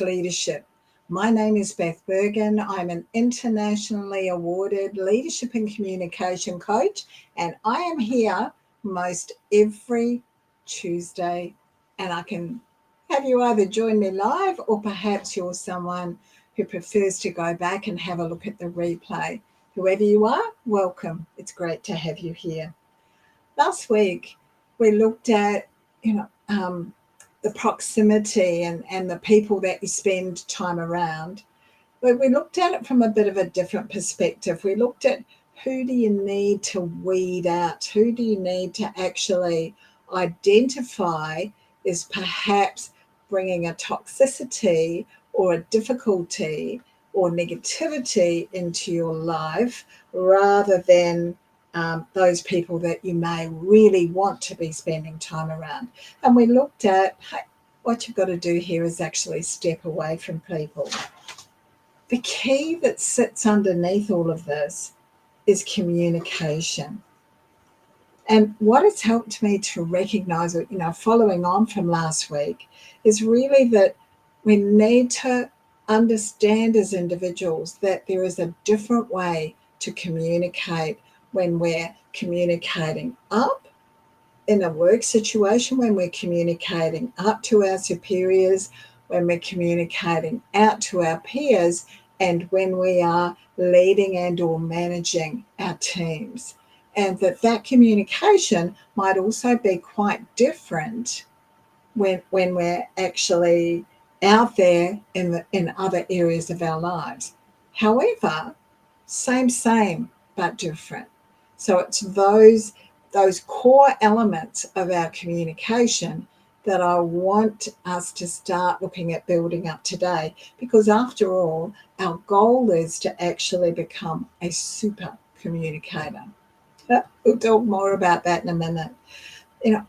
Leadership. My name is Beth Bergen. I'm an internationally awarded leadership and communication coach, and I am here most every Tuesday. And I can have you either join me live or perhaps you're someone who prefers to go back and have a look at the replay. Whoever you are, welcome. It's great to have you here. Last week, we looked at, the proximity and the people that you spend time around. But we looked at it from a bit of a different perspective. We looked at who do you need to weed out? Who do you need to actually identify is perhaps bringing a toxicity or a difficulty or negativity into your life rather than those people that you may really want to be spending time around. And we looked at what you've got to do here is actually step away from people. The key that sits underneath all of this is communication. And what has helped me to recognize, following on from last week, is really that we need to understand as individuals that there is a different way to communicate when we're communicating up in a work situation, when we're communicating up to our superiors, when we're communicating out to our peers, and when we are leading and or managing our teams. And that communication might also be quite different when we're actually out there in other areas of our lives. However, same, but different. So it's those core elements of our communication that I want us to start looking at building up today, because after all, our goal is to actually become a super communicator. We'll talk more about that in a minute.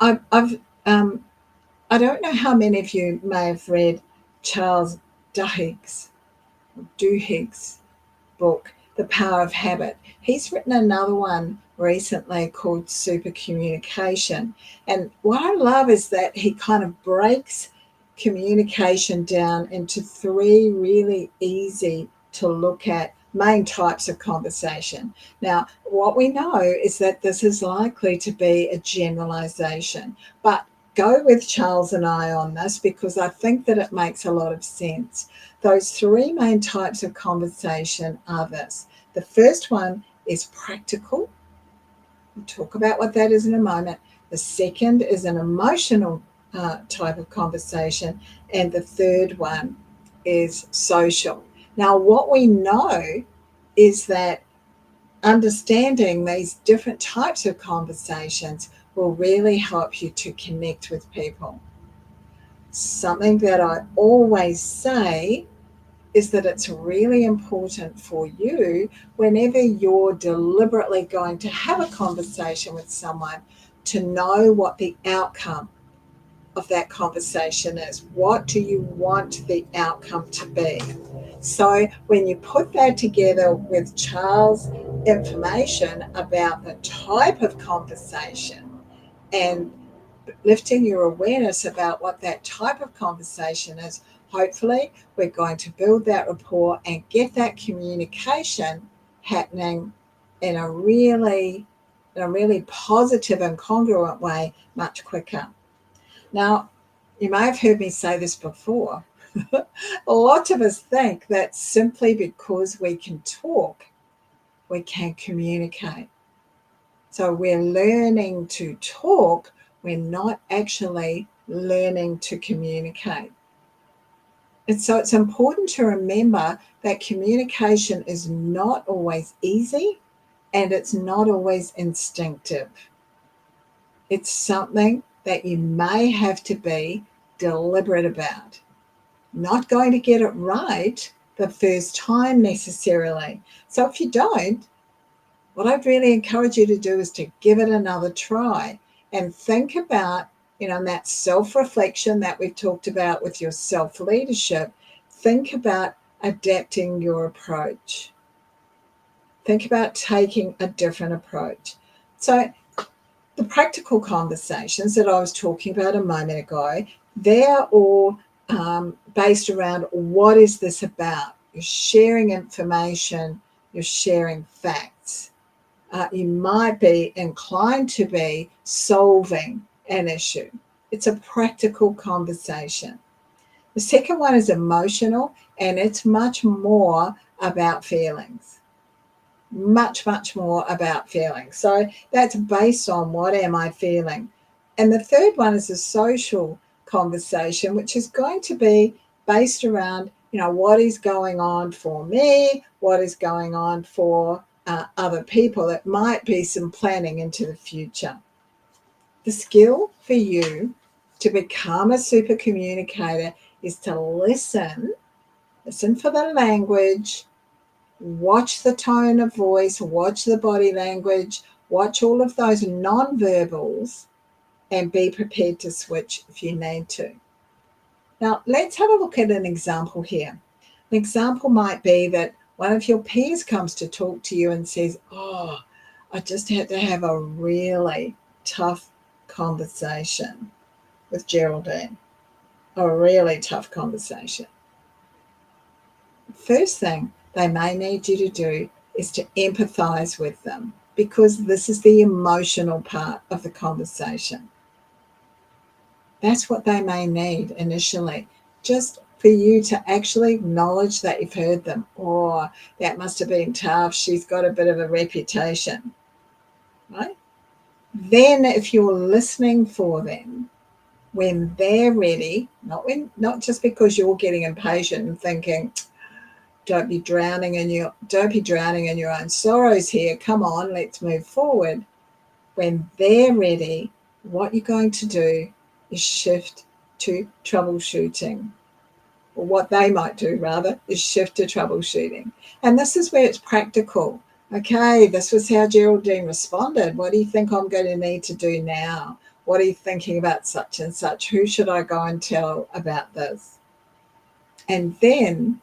I don't know how many of you may have read Charles Duhigg's book, The Power of Habit. He's written another one recently called Super Communication. And what I love is that he kind of breaks communication down into three really easy to look at main types of conversation. Now, what we know is that this is likely to be a generalization, but go with Charles and I on this because I think that it makes a lot of sense. Those three main types of conversation are this. The first one is practical. We'll talk about what that is in a moment. The second is an emotional type of conversation. And the third one is social. Now, what we know is that understanding these different types of conversations will really help you to connect with people. Something that I always say is that it's really important for you whenever you're deliberately going to have a conversation with someone to know what the outcome of that conversation is. What do you want the outcome to be? So when you put that together with Charles' information about the type of conversation and lifting your awareness about what that type of conversation is, hopefully we're going to build that rapport and get that communication happening in a really positive and congruent way much quicker. Now, you may have heard me say this before. A lot of us think that simply because we can talk, we can communicate. So we're learning to talk, we're not actually learning to communicate. And so it's important to remember that communication is not always easy and it's not always instinctive. It's something that you may have to be deliberate about. Not going to get it right the first time necessarily. So if you don't, what I'd really encourage you to do is to give it another try and think about, that self-reflection that we've talked about with your self-leadership. Think about adapting your approach. Think about taking a different approach. So the practical conversations that I was talking about a moment ago, they're all based around what is this about. You're sharing information, you're sharing facts. You might be inclined to be solving an issue. It's a practical conversation. The second one is emotional, and it's much more about feelings. Much more about feelings. So that's based on what am I feeling. And the third one is a social conversation, which is going to be based around, what is going on for me, what is going on for other people. It might be some planning into the future. The skill for you to become a super communicator is to listen for the language, watch the tone of voice, watch the body language, watch all of those non-verbals, and be prepared to switch if you need to. Now, let's have a look at an example here. An example might be that one of your peers comes to talk to you and says, "Oh, I just had to have a really tough conversation with Geraldine." A really tough conversation. First thing they may need you to do is to empathize with them, because this is the emotional part of the conversation. That's what they may need initially, just for you to actually acknowledge that you've heard them. Oh, that must have been tough. She's got a bit of a reputation, right? Then if you're listening for them, when they're ready, not just because you're getting impatient and thinking, don't be drowning in your own sorrows here. Come on, let's move forward. When they're ready, what you're going to do is shift to troubleshooting. Or what they might do, rather, is shift to troubleshooting. And this is where it's practical. Okay, this was how Geraldine responded. What do you think I'm going to need to do now? What are you thinking about such and such? Who should I go and tell about this? And then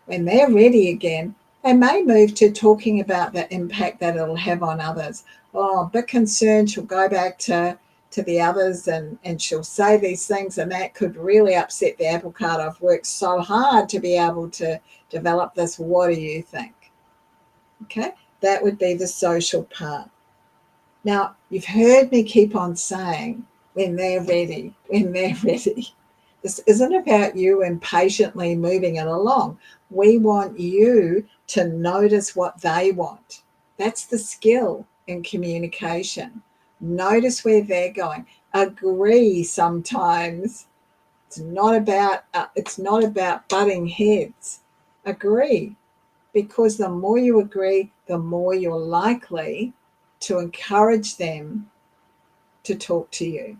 when they're ready again, they may move to talking about the impact that it'll have on others. Oh, I'm a bit concerned she'll go back to the others and she'll say these things, and that could really upset the apple cart. I've worked so hard to be able to develop this. What do you think? Okay, that would be the social part. Now, you've heard me keep on saying, when they're ready, when they're ready. This isn't about you impatiently moving it along. We want you to notice what they want. That's the skill in communication. Notice where they're going. Agree sometimes. It's not about butting heads. Agree, because the more you agree, the more you're likely to encourage them to talk to you.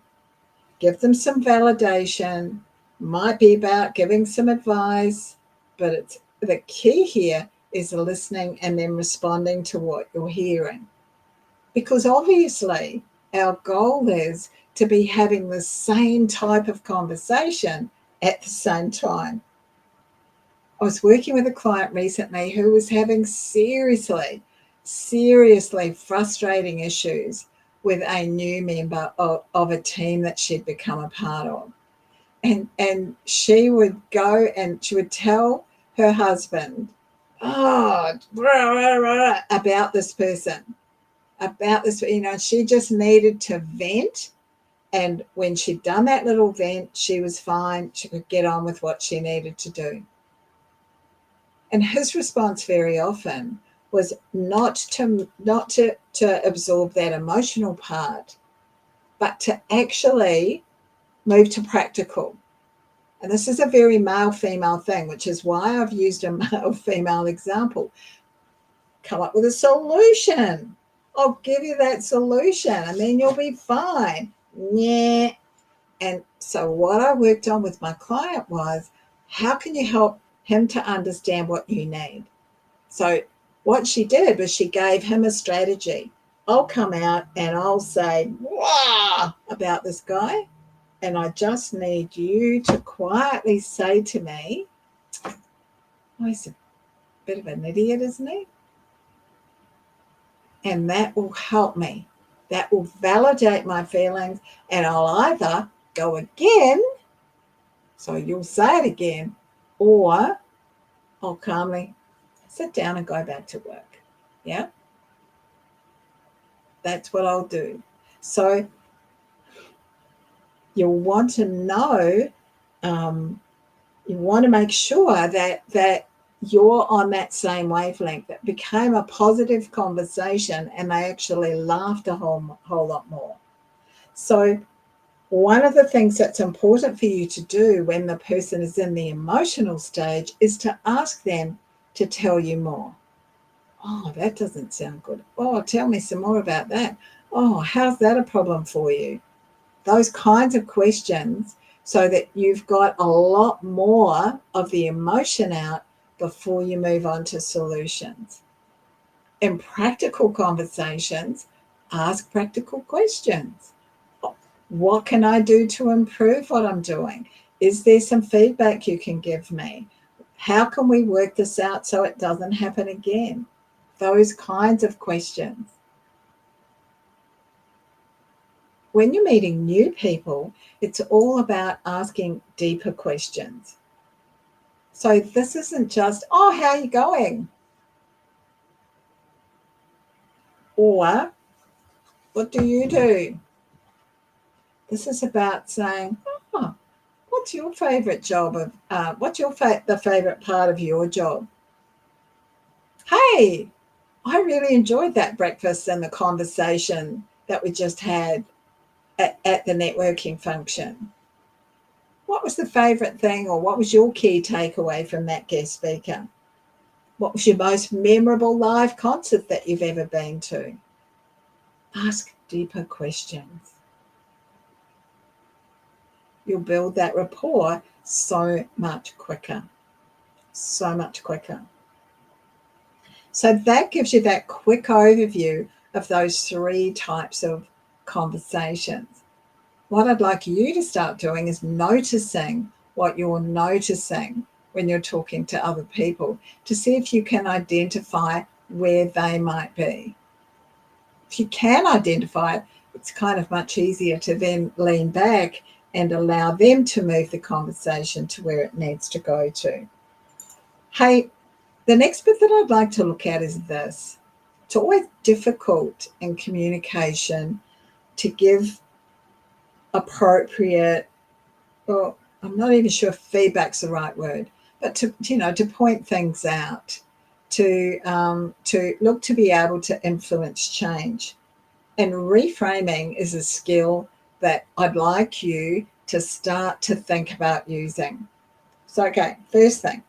Give them some validation. Might be about giving some advice, but it's the key here is listening and then responding to what you're hearing. Because obviously our goal is to be having the same type of conversation at the same time. I was working with a client recently who was having seriously frustrating issues with a new member of a team that she'd become a part of. And she would go and she would tell her husband, about this person, she just needed to vent. And when she'd done that little vent, she was fine. She could get on with what she needed to do. And his response very often was not to absorb that emotional part, but to actually move to practical. And this is a very male-female thing, which is why I've used a male-female example. Come up with a solution. I'll give you that solution and then you'll be fine. Yeah. And so what I worked on with my client was, how can you help him to understand what you need? So what she did was she gave him a strategy. I'll come out and I'll say, "Wow," about this guy. And I just need you to quietly say to me, "Oh, he's a bit of an idiot, isn't he?" And that will help me. That will validate my feelings. And I'll either go again So you'll say it again, or I'll calmly sit down and go back to work. Yeah, that's what I'll do. So you'll want to know, you want to make sure that you're on that same wavelength. That became a positive conversation and they actually laughed a whole lot more. So one of the things that's important for you to do when the person is in the emotional stage is to ask them to tell you more. Oh, that doesn't sound good. Oh, tell me some more about that. Oh, how's that a problem for you? Those kinds of questions, so that you've got a lot more of the emotion out before you move on to solutions. In practical conversations, ask practical questions. What can I do to improve what I'm doing? Is there some feedback you can give me? How can we work this out so it doesn't happen again? Those kinds of questions. When you're meeting new people, it's all about asking deeper questions. So this isn't just, oh, how are you going? Or, what do you do? This is about saying, oh, what's your favourite job of, what's your the favourite part of your job? Hey, I really enjoyed that breakfast and the conversation that we just had at the networking function. What was the favourite thing, or what was your key takeaway from that guest speaker? What was your most memorable live concert that you've ever been to? Ask deeper questions. You'll build that rapport so much quicker. So much quicker. So that gives you that quick overview of those 3 types of conversations. What I'd like you to start doing is noticing what you're noticing when you're talking to other people, to see if you can identify where they might be. If you can identify it, it's kind of much easier to then lean back and allow them to move the conversation to where it needs to go to. Hey, the next bit that I'd like to look at is this. It's always difficult in communication to give appropriate, well, I'm not even sure if feedback's the right word, but to point things out, to look to be able to influence change. And reframing is a skill that I'd like you to start to think about using. So, okay, first thing,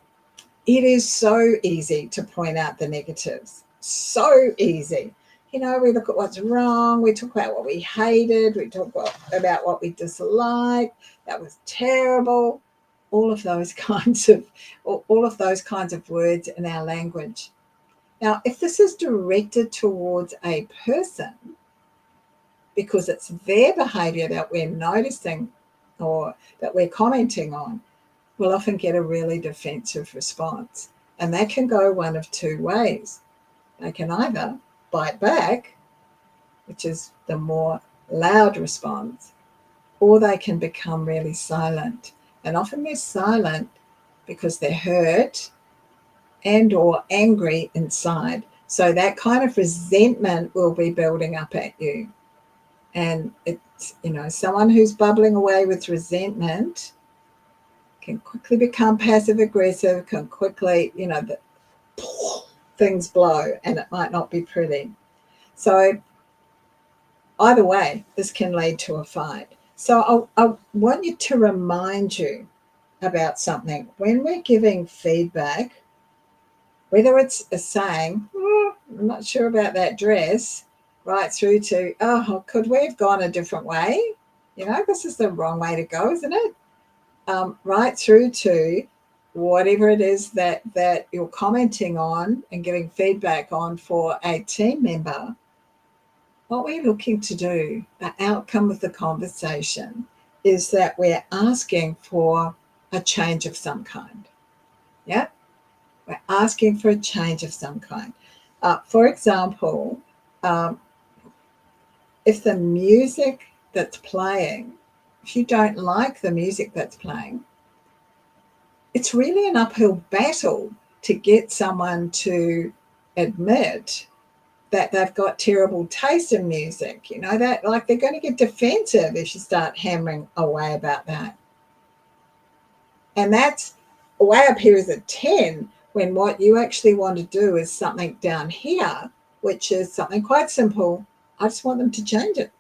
it is so easy to point out the negatives. So easy. We look at what's wrong. We talk about what we hated. We talk about what we disliked. That was terrible. All of those kinds of words in our language. Now, if this is directed towards a person, because it's their behavior that we're noticing or that we're commenting on, we'll often get a really defensive response. And that can go one of 2 ways. They can either bite back, which is the more loud response, or they can become really silent. And often they're silent because they're hurt and or angry inside. So that kind of resentment will be building up at you. And it's, someone who's bubbling away with resentment can quickly become passive aggressive, can quickly, things blow, and it might not be pretty. So either way, this can lead to a fight. So I want you to remind you about something. When we're giving feedback, whether it's a saying, I'm not sure about that dress, right through to, oh, could we have gone a different way? This is the wrong way to go, isn't it? Right through to whatever it is that you're commenting on and giving feedback on for a team member, what we're looking to do, the outcome of the conversation, is that we're asking for a change of some kind. Yeah? We're asking for a change of some kind. For example, if the music that's playing, if you don't like the music that's playing, it's really an uphill battle to get someone to admit that they've got terrible taste in music. You know, that like they're going to get defensive if you start hammering away about that. And that's way up here is a 10, when what you actually want to do is something down here, which is something quite simple. I just want them to change it.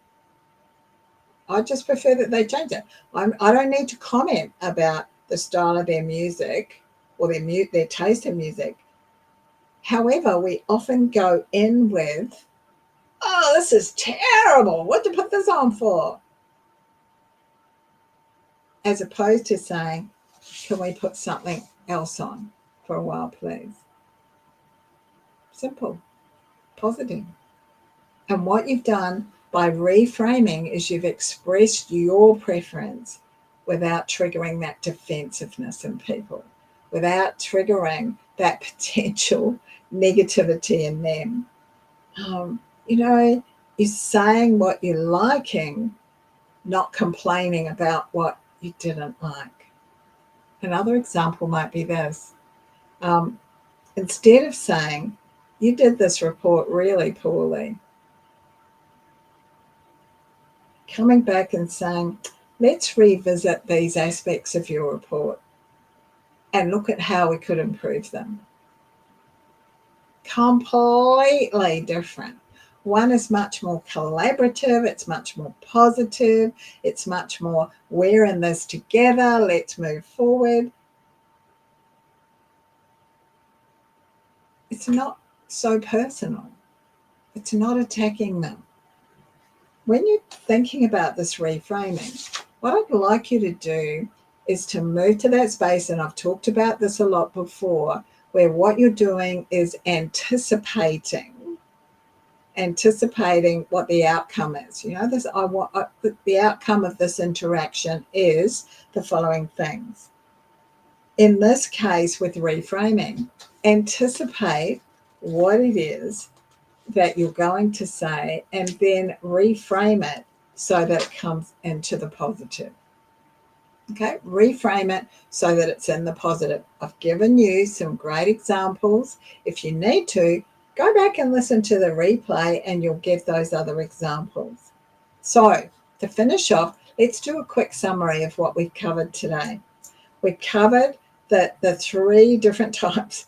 I just prefer that they change it. I don't need to comment about the style of their music or their taste in music. However, we often go in with, oh, this is terrible. What did you put this on for? As opposed to saying, can we put something else on for a while, please? Simple, positive. And what you've done by reframing is you've expressed your preference without triggering that defensiveness in people, without triggering that potential negativity in them. You're saying what you're liking, not complaining about what you didn't like. Another example might be this. Instead of saying, you did this report really poorly, coming back and saying, let's revisit these aspects of your report and look at how we could improve them. Completely different. One is much more collaborative, it's much more positive, it's much more, we're in this together, let's move forward. It's not so personal. It's not attacking them. When you're thinking about this reframing, what I'd like you to do is to move to that space, and I've talked about this a lot before, where what you're doing is anticipating what the outcome is. The outcome of this interaction is the following things. In this case, with reframing, anticipate what it is that you're going to say and then reframe it so that it comes into the positive. Okay, reframe it so that it's in the positive. I've given you some great examples. If you need to, go back and listen to the replay and you'll get those other examples. So to finish off, let's do a quick summary of what we've covered today. We covered that the three different types,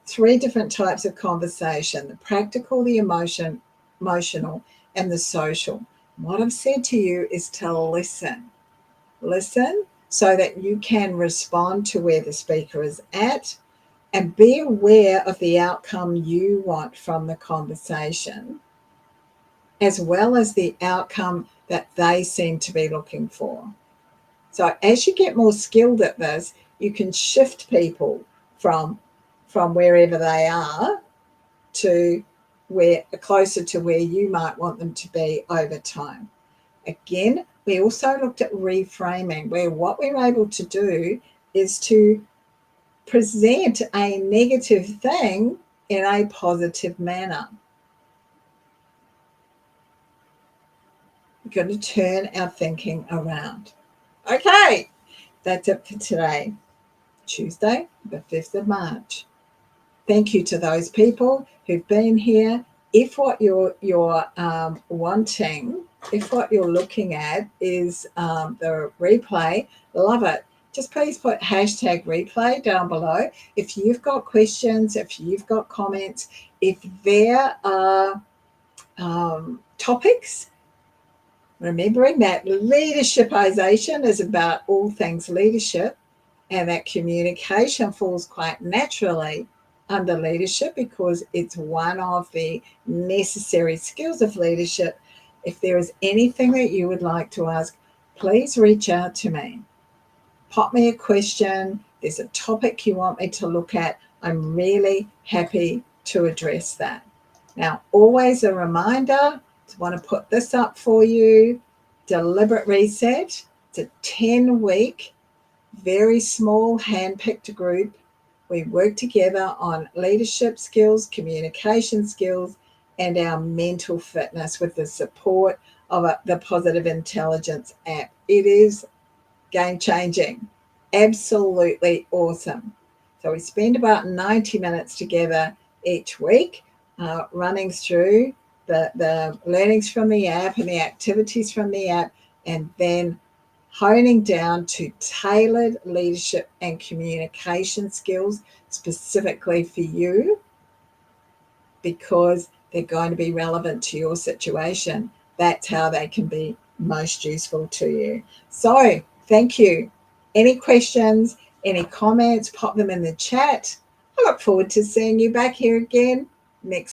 three different types of conversation: the practical, the emotional, and the social. What I've said to you is to listen. Listen so that you can respond to where the speaker is at and be aware of the outcome you want from the conversation, as well as the outcome that they seem to be looking for. So as you get more skilled at this, you can shift people from wherever they are to closer to where you might want them to be over time. Again, we also looked at reframing, where what we're able to do is to present a negative thing in a positive manner. We're going to turn our thinking around. Okay, that's it for today, Tuesday, the 5th of March. Thank you to those people who've been here. If what you're wanting, if what you're looking at is the replay, love it. Just please put hashtag replay down below. If you've got questions, if you've got comments, if there are topics, remembering that leadershipization is about all things leadership, and that communication falls quite naturally under leadership because it's one of the necessary skills of leadership. If there is anything that you would like to ask, please reach out to me. Pop me a question. There's a topic you want me to look at. I'm really happy to address that. Now, always a reminder, I want to put this up for you. Deliberate Reset. It's a 10-week, very small, hand-picked group. We work together on leadership skills, communication skills, and our mental fitness with the support of the Positive Intelligence app. It is game-changing. Absolutely awesome. So we spend about 90 minutes together each week, running through the learnings from the app and the activities from the app, and then honing down to tailored leadership and communication skills specifically for you, because they're going to be relevant to your situation. That's how they can be most useful to you. So thank you. Any questions, any comments, pop them in the chat. I look forward to seeing you back here again next